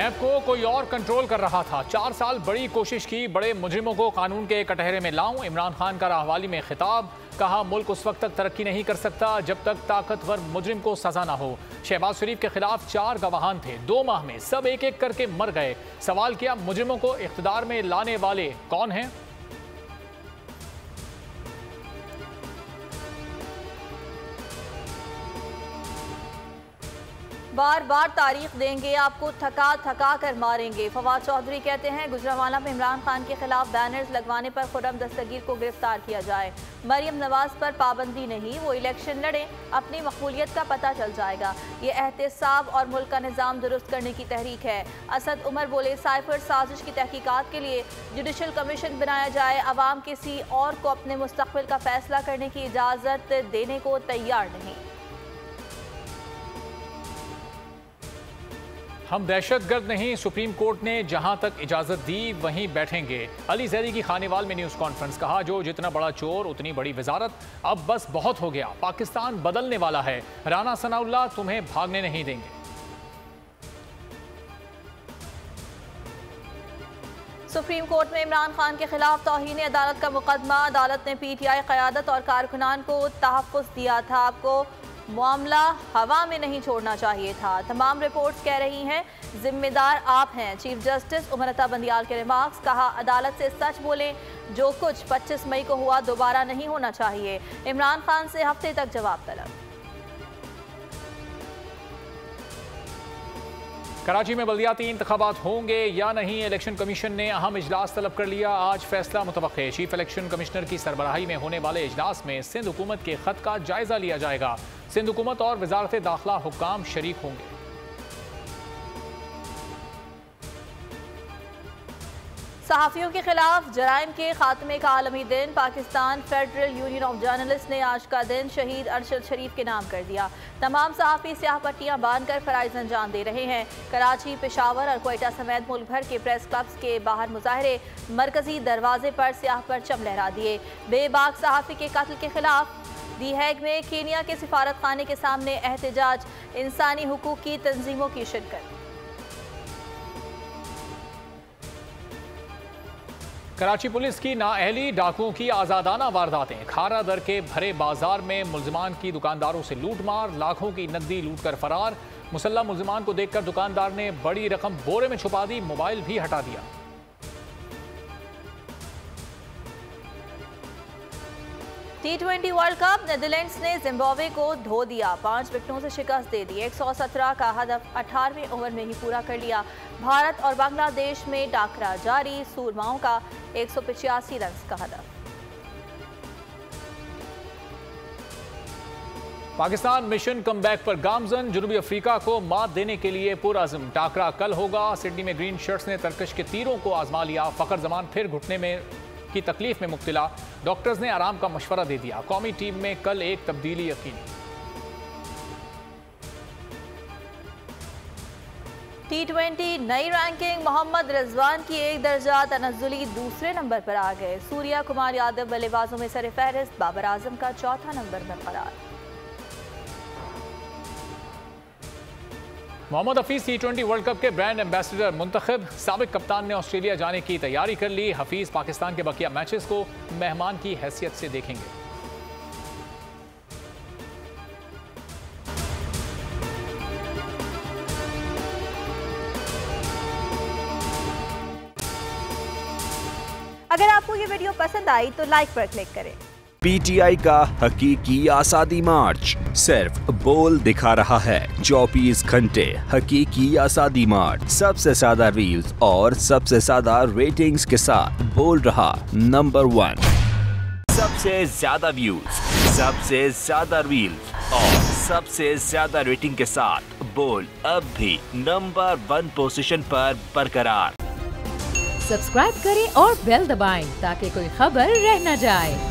नैब को कोई और कंट्रोल कर रहा था। 4 साल बड़ी कोशिश की, बड़े मुजरिमों को कानून के कटहरे में लाऊं। इमरान खान का राहवाली में खिताब, कहा मुल्क उस वक्त तक तरक्की नहीं कर सकता जब तक ताकतवर मुजरिम को सजा ना हो। शहबाज शरीफ के खिलाफ 4 गवाहान थे, 2 माह में सब एक एक करके मर गए। सवाल किया मुजरिमों को इख्तिदार में लाने वाले कौन हैं? बार बार तारीख देंगे, आपको थका थका कर मारेंगे। फवाद चौधरी कहते हैं गुजरांवाला में इमरान खान के खिलाफ बैनर्स लगवाने पर खुर्रम दस्तगीर को गिरफ्तार किया जाए। मरियम नवाज पर पाबंदी नहीं, वो इलेक्शन लड़े, अपनी मकबूलियत का पता चल जाएगा। ये एहतसाब और मुल्क का निज़ाम दुरुस्त करने की तहरीक है। असद उमर बोले साइफर साजिश की तहकीकात के लिए जुडिशल कमीशन बनाया जाए। अवाम किसी और को अपने मुस्तकबिल का फैसला करने की इजाज़त देने को तैयार नहीं। हम दहशतगर्द नहीं, सुप्रीम कोर्ट ने जहां तक इजाजत दी वहीं बैठेंगे। अली जैदी की खानेवाल में न्यूज़ कॉन्फ्रेंस, कहा जो जितना बड़ा चोर उतनी बड़ी वजारत, अब बस बहुत हो गया, पाकिस्तान बदलने वाला है। राना सनाउल्लाह तुम्हें भागने नहीं देंगे। सुप्रीम कोर्ट में इमरान खान के खिलाफ तौहीन अदालत का मुकदमा, अदालत ने PTI क़यादत और कारकुनान को तहफ़्फ़ुज़ दिया था। आपको मामला हवा में नहीं छोड़ना चाहिए था। तमाम रिपोर्ट्स कह रही हैं जिम्मेदार आप हैं। चीफ जस्टिस उमर अता बंदियाल के रिमार्क्स, कहा अदालत से सच बोलें, जो कुछ 25 मई को हुआ दोबारा नहीं होना चाहिए। इमरान खान से हफ्ते तक जवाब तलब। कराची में बल्दियाती इंतखाबात होंगे या नहीं, इलेक्शन कमीशन ने अहम इजलास तलब कर लिया। आज फैसला मुतवक्के। चीफ इलेक्शन कमिश्नर की सरबराही में होने वाले इजलास में सिंध हुकूमत के खत का जायजा लिया जाएगा। सिंध हुकूमत और वजारत दाखिला हुक्काम शरीक होंगे। सहाफ़ियों के खिलाफ जराइम के खात्मे का आलमी दिन, Pakistan federal union of journalist ने आज का दिन शहीद अरशद शरीफ के नाम कर दिया। तमाम सहाफ़ी स्याह पट्टियाँ बांधकर फ़राइज़ अंजाम दे रहे हैं। कराची, पेशावर और कोयटा समेत मुल्क भर के प्रेस क्लब्स के बाहर मुजाहरे, मरकजी दरवाजे पर स्याह परचम लहरा दिए। बेबाक सहाफ़ी के कत्ल के खिलाफ दी हैग में कीनिया के सिफारत खाने के सामने एहतजाज, इंसानी हुकूक की तंजीमों की शिरकत। कराची पुलिस की नाअहली, डाकुओं की आज़ादाना वारदातें। खारा दर के भरे बाजार में मुल्जिमान की दुकानदारों से लूटमार, लाखों की नकदी लूट कर फरार। मुसल्लम मुल्जिमान को देखकर दुकानदार ने बड़ी रकम बोरे में छुपा दी, मोबाइल भी हटा दिया। T20 वर्ल्ड कप, नीदरलैंड्स ने जिम्बाब्वे को धो दिया, 5 विकेटों से शिकस्त दे दी। 117 का हदफ 18वें ओवर में ही पूरा कर लिया। भारत और बांग्लादेश में टाकरा जारी, सूरमाओं का 185 रन का हदफ। पाकिस्तान मिशन कमबैक पर गामजन, जनूबी अफ्रीका को मात देने के लिए पुरअज़्म। टाकरा कल होगा। सिडनी में ग्रीन शर्ट्स ने तरकश के तीरों को आजमा लिया। फखर जमान फिर घुटने में की तकलीफ में मुब्तला, डॉक्टर्स ने आराम का मशवरा दे दिया। कौमी टीम में कल एक तब्दीली यकीनी। T20 नई रैंकिंग, मोहम्मद रिजवान की 1 दर्जा तनज़्ज़ुली दूसरे नंबर पर आ गए। सूर्या कुमार यादव बल्लेबाजों में सर फहरिस्त, बाबर आजम का 4था नंबर बरकरार। Mohammad Hafeez T20 world cup के ब्रांड एम्बेसडर मुंतखब। साबिक कप्तान ने ऑस्ट्रेलिया जाने की तैयारी कर ली। हफीज पाकिस्तान के बकिया मैचेस को मेहमान की हैसियत से देखेंगे। अगर आपको ये वीडियो पसंद आई तो लाइक पर क्लिक करें। PTI का हकीकी आज़ादी मार्च सिर्फ बोल दिखा रहा है। 24 घंटे हकीकी आज़ादी मार्च, सबसे ज्यादा रील्स और सबसे ज्यादा रेटिंग्स के साथ बोल रहा नंबर 1। सबसे ज्यादा व्यूज, सबसे ज्यादा रील्स और सबसे ज्यादा रेटिंग के साथ बोल अब भी नंबर 1 पोजीशन पर बरकरार। सब्सक्राइब करें और बेल दबाएं ताकि कोई खबर रह न जाए।